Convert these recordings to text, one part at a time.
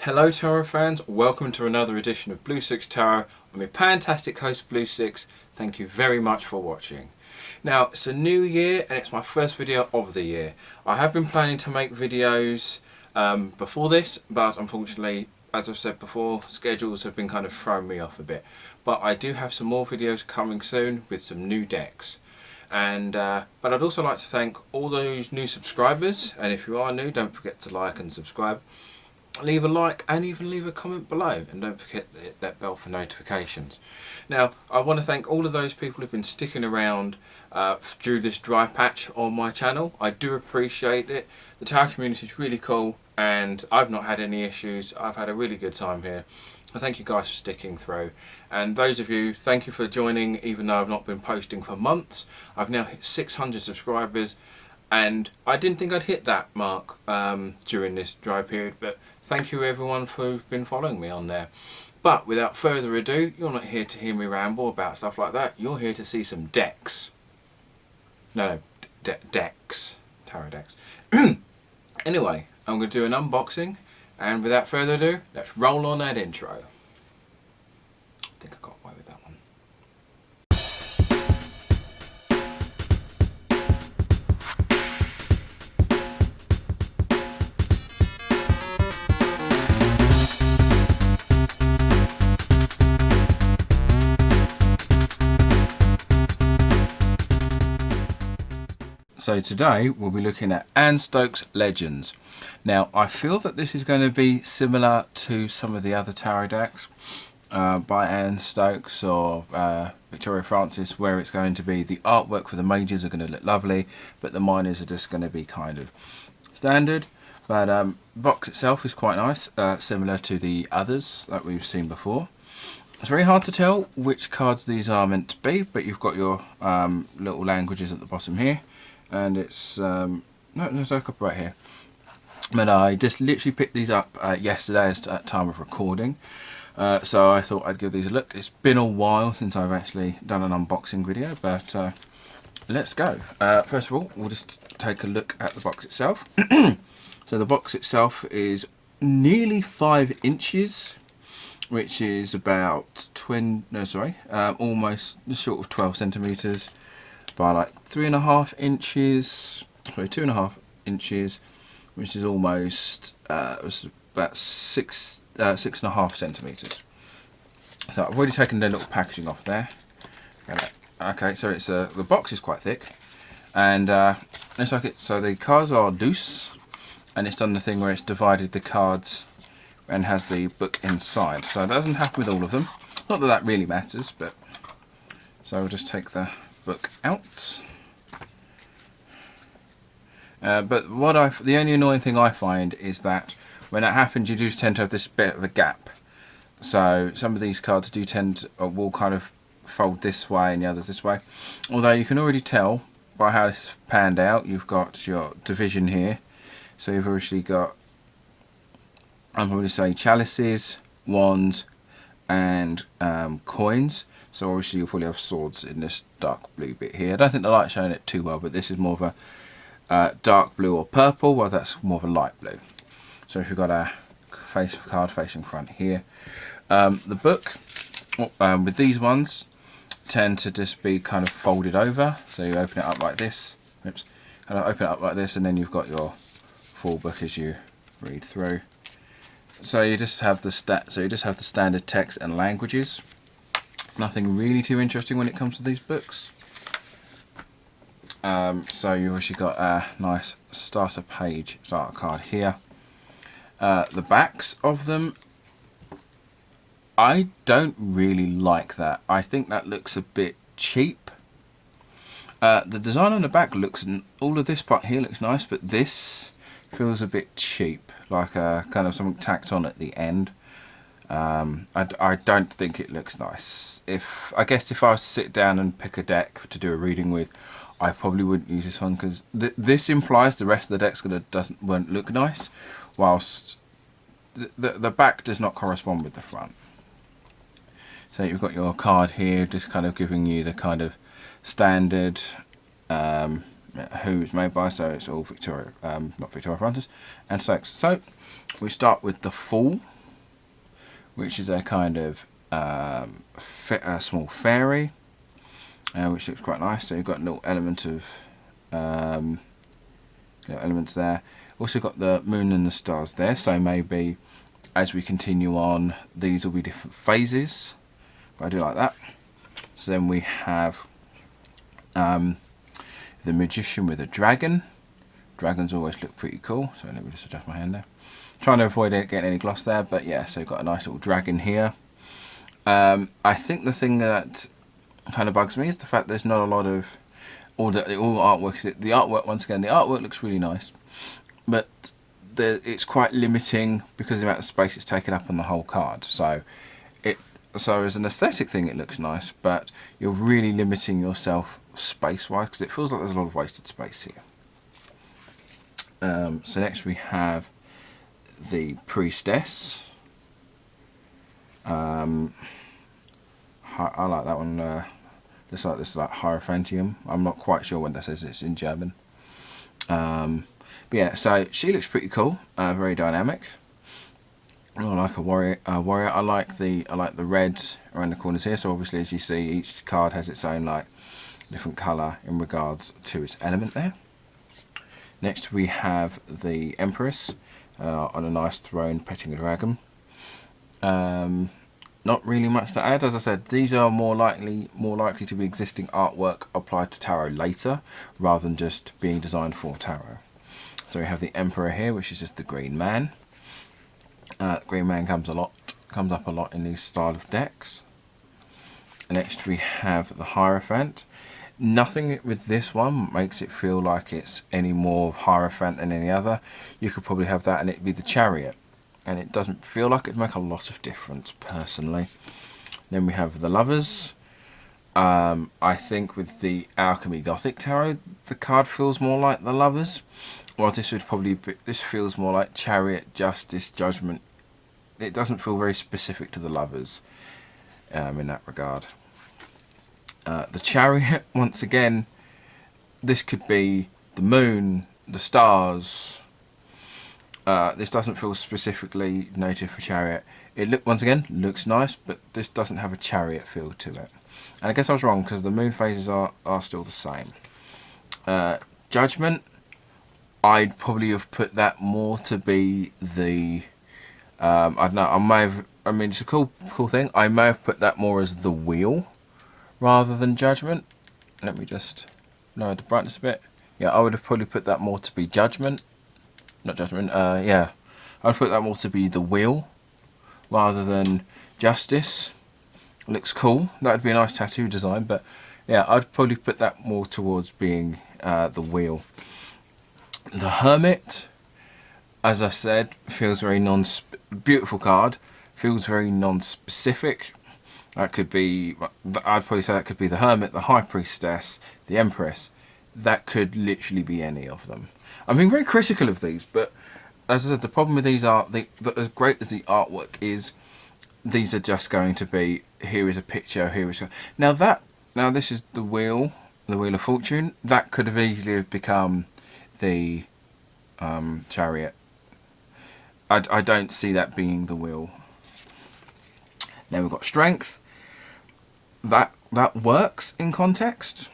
Hello Tarot fans, welcome to another edition of Blue Sicx Tarot. I'm your fantastic host Blue Sicx. Thank you very much for watching. Now it's a new year and it's my first video of the year. I have been planning to make videos before this, but unfortunately, as I've said before, schedules have been kind of throwing me off a bit. But I do have some more videos coming soon with some new decks. And but I'd also like to thank all those new subscribers, and if you are new, don't forget to like and subscribe. Leave a like and even leave a comment below, and don't forget to hit that bell for notifications. Now I want to thank all of those people who've been sticking around through this dry patch on my channel. I do appreciate it. The tarot community is really cool and I've not had any issues. I've had a really good time here. So thank you guys for sticking through, and those of you, thank you for joining even though I've not been posting for months. I've now hit 600 subscribers and I didn't think I'd hit that mark during this dry period, but thank you everyone who've been following me on there. But without further ado, you're not here to hear me ramble about stuff like that. You're here to see some decks. No, decks. Tarot decks. Anyway, I'm going to do an unboxing, and without further ado, let's roll on that intro. I think I got away with that one. So today we'll be looking at Anne Stokes Legends. Now I feel that this is going to be similar to some of the other tarot decks by Anne Stokes or Victoria Francis, where it's going to be the artwork for the majors are going to look lovely, but the minors are just going to be kind of standard. But the box itself is quite nice, similar to the others that we've seen before. It's very hard to tell which cards these are meant to be, but you've got your little languages at the bottom here. And it's no copyright here, but I just literally picked these up yesterday at time of recording, so I thought I'd give these a look. It's been a while since I've actually done an unboxing video, but let's go. First of all, we'll just take a look at the box itself. So the box itself is nearly 5 inches, which is about almost short of 12 centimeters. By like 3.5 inches, sorry, 2.5 inches, which is almost about 6.5 centimeters. So I've already taken the little packaging off there. Okay, so it's the box is quite thick, and it's like it. So the cards are loose, and it's done the thing where it's divided the cards and has the book inside. So that doesn't happen with all of them. Not that that really matters, but so we'll just take the book out. But the only annoying thing I find is that when that happens, you do tend to have this bit of a gap. So some of these cards do tend to, will kind of fold this way and the others this way. Although you can already tell by how it's panned out, you've got your division here. So you've obviously got, I'm going to say, chalices, wands, and coins. So obviously you'll probably have swords in this dark blue bit here. I don't think the light's showing it too well, but this is more of a dark blue or purple, well that's more of a light blue. So if you've got a card facing front here. The book, with these ones, tend to just be kind of folded over. So you open it up like this. Oops. And I open it up like this, and then you've got your full book as you read through. So you just have the standard text and languages. Nothing really too interesting when it comes to these books. So you've actually got a nice starter card here. The backs of them, I don't really like that. I think that looks a bit cheap. The design on the back looks, all of this part here looks nice, but this feels a bit cheap, like kind of something tacked on at the end. I don't think it looks nice. I guess if I was to sit down and pick a deck to do a reading with, I probably wouldn't use this one, because this implies the rest of the deck's won't look nice, whilst the back does not correspond with the front. So you've got your card here, just kind of giving you the kind of standard who it's made by, so it's all Victoria, not Victoria Francis, and Sicx. So we start with the Fool. which is a kind of a small fairy, which looks quite nice. So you've got a little element of elements there. Also got the moon and the stars there, so maybe as we continue on these will be different phases. I do like that. So then we have the magician with a dragon. Dragons always look pretty cool, so let me just adjust my hand there. Trying to avoid getting any gloss there, but yeah, so got a nice little dragon here. I think the thing that kind of bugs me is the fact there's not a lot of all artwork. The artwork, once again, the artwork looks really nice, but it's quite limiting because of the amount of space it's taken up on the whole card. So as an aesthetic thing, it looks nice, but you're really limiting yourself space-wise because it feels like there's a lot of wasted space here. So next we have the Priestess. I like that one. Looks like this is like Hierophantium. I'm not quite sure what that says. It's in German. But yeah, so she looks pretty cool. Very dynamic. I like a warrior. I like the red around the corners here. So obviously, as you see, each card has its own like different colour in regards to its element there. Next we have the Empress on a nice throne petting a dragon. Not really much to add. As I said, these are more likely to be existing artwork applied to tarot later, rather than just being designed for tarot. So we have the Emperor here, which is just the Green Man. Green Man comes up a lot in these style of decks. Next we have the Hierophant. Nothing with this one makes it feel like it's any more Hierophant than any other. You could probably have that and it'd be the Chariot, and it doesn't feel like it'd make a lot of difference personally. Then we have the Lovers. I think with the Alchemy Gothic Tarot, the card feels more like the Lovers. Well, this feels more like Chariot, Justice, Judgment. It doesn't feel very specific to the Lovers in that regard. The Chariot, once again, this could be the moon, the stars. This doesn't feel specifically native for Chariot. Once again, looks nice, but this doesn't have a Chariot feel to it. And I guess I was wrong because the moon phases are still the same. Judgment, I'd probably have put that more to be the I don't know. I mean, it's a cool thing. I may have put that more as the Wheel rather than Judgment. Let me just lower the brightness a bit. Yeah, I would have probably put that more to be Judgment. Not Judgment, yeah. I'd put that more to be the Wheel rather than Justice. Looks cool. That would be a nice tattoo design, but yeah, I'd probably put that more towards being the Wheel. The Hermit, as I said, feels very beautiful card. Feels very non-specific. That could be, I'd probably say that could be the Hermit, the High Priestess, the Empress. That could literally be any of them. I'm being very critical of these, but as I said, the problem with these are, as great as the artwork is, these are just going to be, here is a picture, here is now this is the Wheel of Fortune. That could have easily have become the Chariot. I don't see that being the Wheel. Now we've got Strength. That works in context.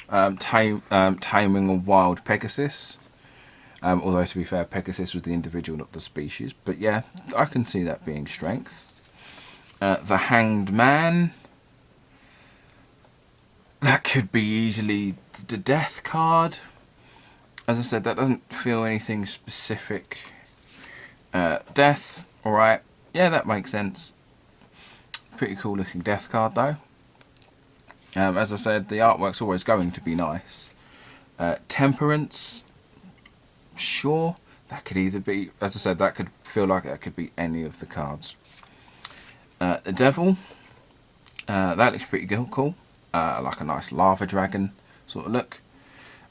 Taming a wild Pegasus. Although to be fair, Pegasus was the individual, not the species. But yeah, I can see that being Strength. The Hanged Man. That could be easily the Death card. As I said, that doesn't feel anything specific. Death, alright. Yeah, that makes sense. Pretty cool looking Death card though. As I said, the artwork's always going to be nice. Temperance, sure. That could either be, as I said, that could feel like that could be any of the cards. The Devil, that looks pretty cool. Like a nice lava dragon sort of look.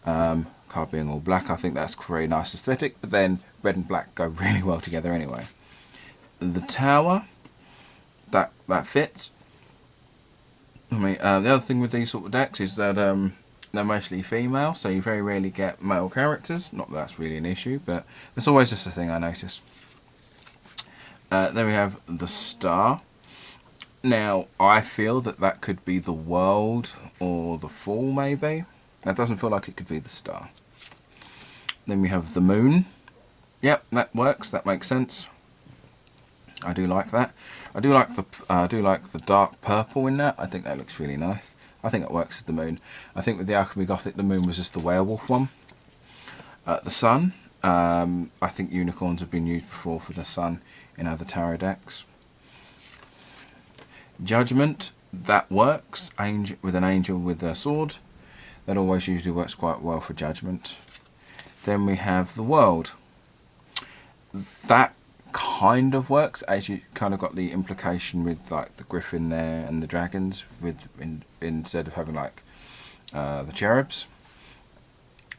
Card being all black, I think that's very nice aesthetic, but then red and black go really well together anyway. The Tower, that fits. I mean, the other thing with these sort of decks is that they're mostly female, so you very rarely get male characters. Not that that's really an issue, but it's always just a thing I notice. Then we have the Star. Now, I feel that that could be the World or the Fall, maybe. That doesn't feel like it could be the Star. Then we have the Moon. Yep, that works. That makes sense. I do like that. I do like the dark purple in that. I think that looks really nice. I think it works with the Moon. I think with the Alchemy Gothic, the Moon was just the werewolf one. The Sun. I think unicorns have been used before for the Sun in other tarot decks. Judgment. That works. Angel with an angel with a sword. That always usually works quite well for Judgment. Then we have the World. That kind of works, as you kind of got the implication with like the griffin there and the dragons, instead of having like the cherubs,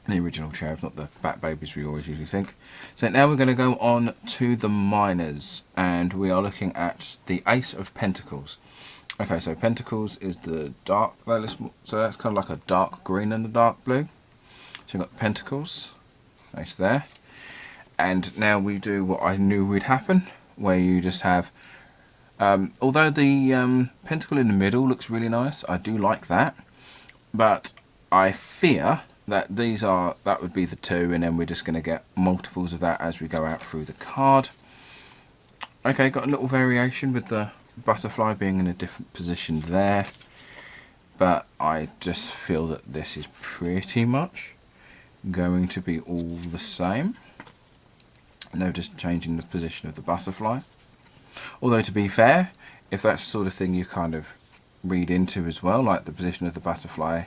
the original cherubs, not the bat babies we always usually think. So now we're going to go on to the minors, and we are looking at the Ace of Pentacles. Okay, so Pentacles is the dark, so that's kind of like a dark green and a dark blue. So you've got the Pentacles, nice there. And now we do what I knew would happen, where you just have, although the pentacle in the middle looks really nice, I do like that, but I fear that that would be the two, and then we're just going to get multiples of that as we go out through the card. Okay, got a little variation with the butterfly being in a different position there, but I just feel that this is pretty much going to be all the same. No, just changing the position of the butterfly. Although, to be fair, if that's the sort of thing you kind of read into as well, like the position of the butterfly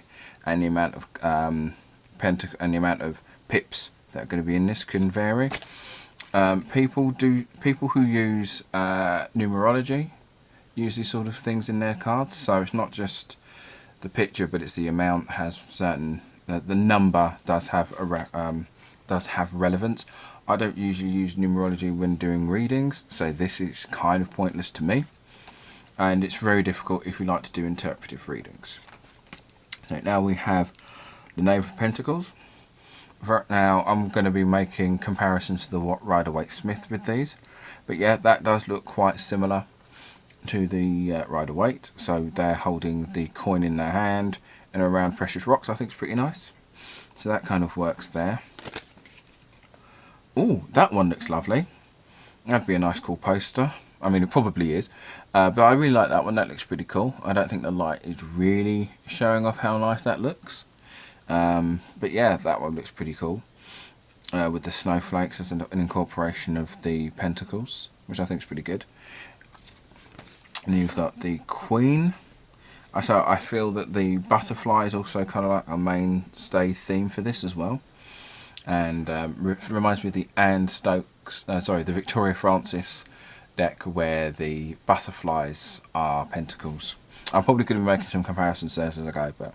and the amount of and the amount of pips that are going to be in this can vary. People who use numerology use these sort of things in their cards, so it's not just the picture, but it's the amount has certain. The number does have relevance. I don't usually use numerology when doing readings, so this is kind of pointless to me. And it's very difficult if you like to do interpretive readings. So now we have the Knave of Pentacles. Now I'm going to be making comparisons to the Rider-Waite Smith with these. But yeah, that does look quite similar to the Rider-Waite. So they're holding the coin in their hand and around precious rocks. I think it's pretty nice. So that kind of works there. Oh, that one looks lovely. That'd be a nice cool poster. I mean, it probably is. But I really like that one. That looks pretty cool. I don't think the light is really showing off how nice that looks. But yeah, that one looks pretty cool. With the snowflakes as an incorporation of the pentacles, which I think is pretty good. And then you've got the Queen. So I feel that the butterfly is also kind of like a mainstay theme for this as well. And reminds me of the Anne Stokes, the Victoria Francis deck where the butterflies are pentacles. I'm probably going to be making some comparisons there as I go, but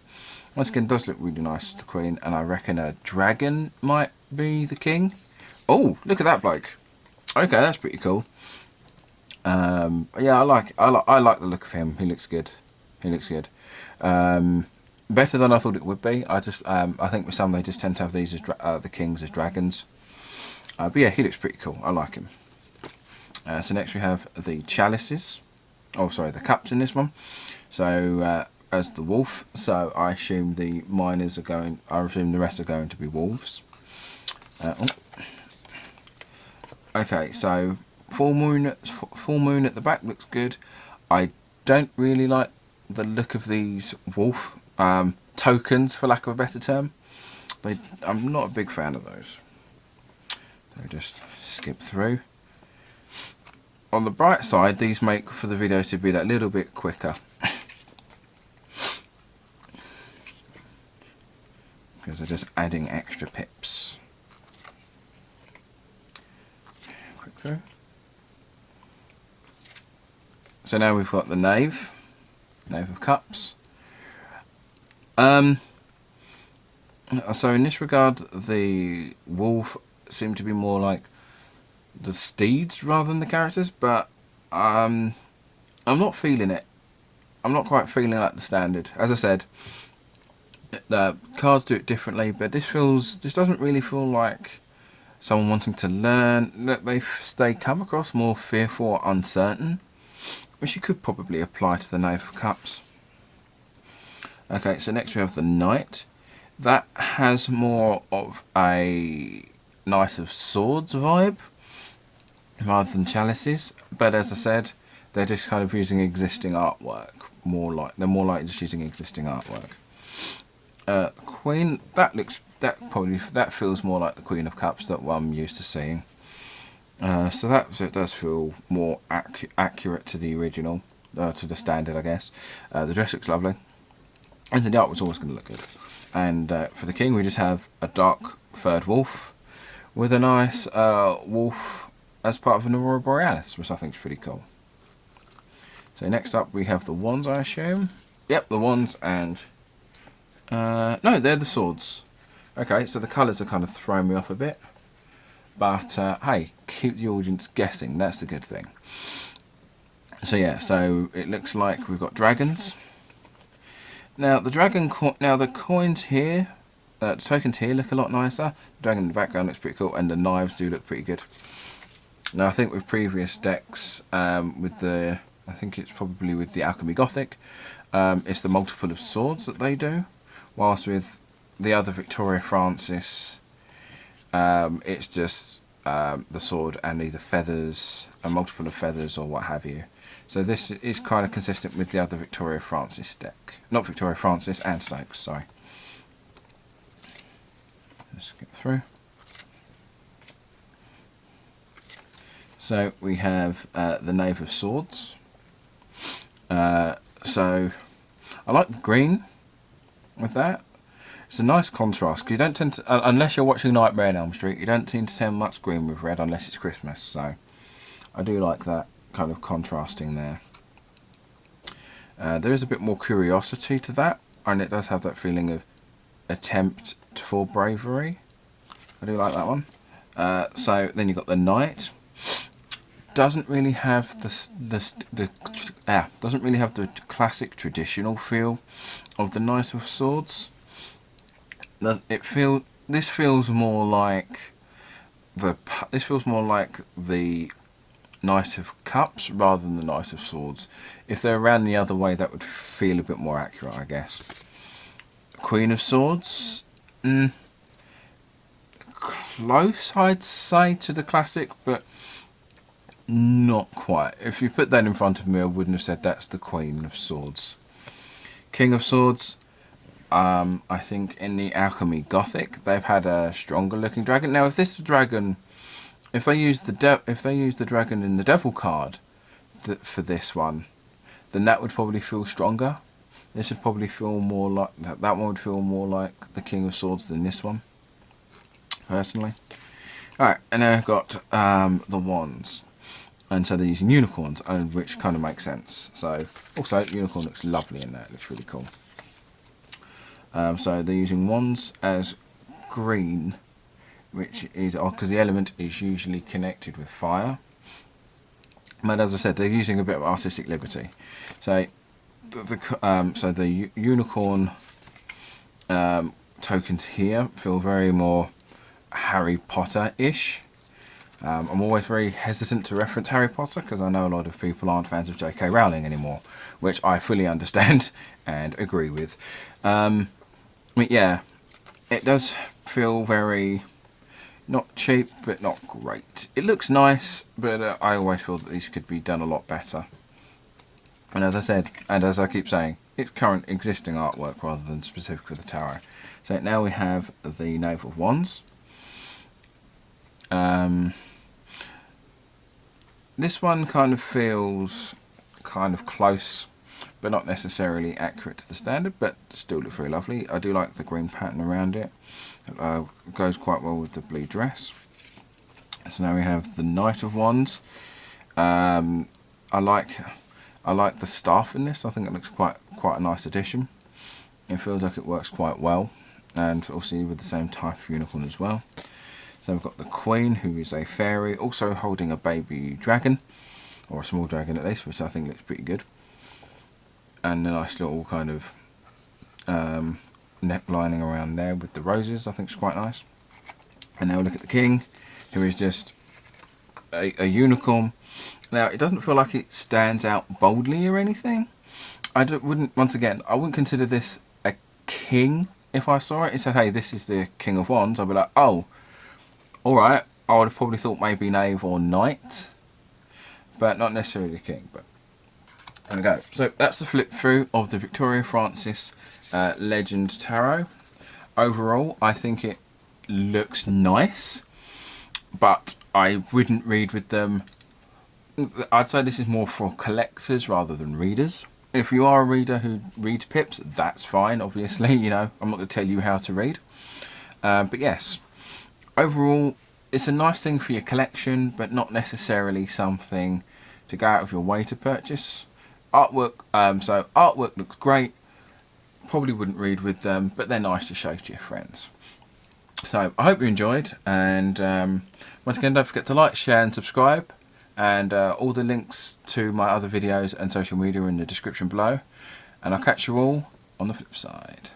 once again, it does look really nice, the Queen, and I reckon a dragon might be the king. Oh, look at that bloke. Okay, that's pretty cool. Yeah, I like the look of him. He looks good. He looks good. Better than I thought it would be. I think with some they just tend to have these as the kings as dragons. But yeah, he looks pretty cool. I like him. So next we have the Chalices. Oh, sorry, the cups in this one. So as the wolf. So I assume the minors are going. I assume the rest are going to be wolves. Okay, so full moon at the back looks good. I don't really like the look of these wolf tokens, for lack of a better term. I'm not a big fan of those. So just skip through. On the bright side, these make for the video to be that little bit quicker. Because they're just adding extra pips. Quick through. So now we've got the Knave of Cups. So in this regard, the wolf seemed to be more like the steeds rather than the characters, but I'm not feeling it. I'm not quite feeling like the standard. As I said, the cards do it differently, but this doesn't really feel like someone wanting to learn, that they come across more fearful or uncertain, which you could probably apply to the Knave of Cups. Okay, so next we have the Knight. That has more of a Knight of Swords vibe rather than Chalices, but as I said, they're just kind of using existing artwork. They're more like just using existing artwork. Queen, that feels more like the Queen of Cups that I'm used to seeing. So it does feel more accurate to the original, to the standard, I guess. The dress looks lovely, and the art was always going to look good. And for the King, we just have a dark third wolf with a nice wolf as part of an Aurora Borealis, which I think is pretty cool. So next up we have the wands, I assume. Yep, the wands, and no, they're the swords. Okay, so the colours are kind of throwing me off a bit, but hey, keep the audience guessing. That's the good thing. So yeah, so it looks like we've got dragons. Now the coins here, the tokens here look a lot nicer. The dragon in the background looks pretty cool, and the knives do look pretty good. Now I think with previous decks, I think it's probably with the Alchemy Gothic, it's the multiple of swords that they do, whilst with the other Victoria Francis, it's just the sword and either feathers, a multiple of feathers or what have you. So this is kind of consistent with the other Victoria Francis deck. Not Victoria Francis, Anne Stokes, sorry. Let's get through. So we have the Knave of Swords. So I like the green with that. It's a nice contrast, because you don't tend to, unless you're watching Nightmare on Elm Street, you don't tend to see much green with red unless it's Christmas. So I do like that kind of contrasting there. There is a bit more curiosity to that, and it does have that feeling of attempt for bravery. I do like that one. So then you've got the Knight. Doesn't really have the classic traditional feel of the Knight of Swords. This feels more like the Knight of Cups rather than the Knight of Swords. If they're around the other way, that would feel a bit more accurate, I guess. Queen of Swords, close, I'd say, to the classic, but not quite. If you put that in front of me, I wouldn't have said that's the Queen of Swords. King of Swords, I think in the Alchemy Gothic, they've had a stronger looking dragon. Now, if this dragon, if they use the dragon in the Devil card for this one, then that would probably feel stronger. This would probably feel more like that one would feel more like the King of Swords than this one, personally. Alright, and then I've got the wands. And so they're using unicorns, which kind of makes sense. So also unicorn looks lovely in that. It looks really cool. So they're using wands as green, which is because the element is usually connected with fire. But as I said, they're using a bit of artistic liberty. So the unicorn tokens here feel very more Harry Potter-ish. I'm always very hesitant to reference Harry Potter because I know a lot of people aren't fans of J.K. Rowling anymore, which I fully understand and agree with. But yeah, it does feel very, not cheap, but not great. It looks nice, but I always feel that these could be done a lot better. And as I said, and as I keep saying, it's current existing artwork rather than specific for the tarot. So now we have the Knave of Wands. This one kind of feels kind of close, but not necessarily accurate to the standard, but still looks very lovely. I do like the green pattern around it. It goes quite well with the blue dress. So now we have the Knight of Wands. I like the staff in this. I think it looks quite a nice addition. It feels like it works quite well, and obviously with the same type of unicorn as well. So we've got the Queen, who is a fairy, also holding a baby dragon, or a small dragon at least, which I think looks pretty good. And a nice little kind of neck lining around there with the roses, I think is quite nice. And now we look at the King, who is just a unicorn. Now, it doesn't feel like it stands out boldly or anything. Once again, I wouldn't consider this a king. If I saw it and said, hey, this is the King of Wands, I'd be like, oh, alright. I would have probably thought maybe knave or knight, but not necessarily the king. But there we go. So that's the flip through of the Victoria Francis Legend Tarot. Overall, I think it looks nice, but I wouldn't read with them. I'd say this is more for collectors rather than readers. If you are a reader who reads pips, that's fine, obviously. You know, I'm not going to tell you how to read. But yes, overall, it's a nice thing for your collection, but not necessarily something to go out of your way to purchase. Artwork, so artwork looks great. Probably wouldn't read with them, but they're nice to show to your friends. So I hope you enjoyed, and once again, don't forget to like, share and subscribe. And all the links to my other videos and social media are in the description below. And I'll catch you all on the flip side.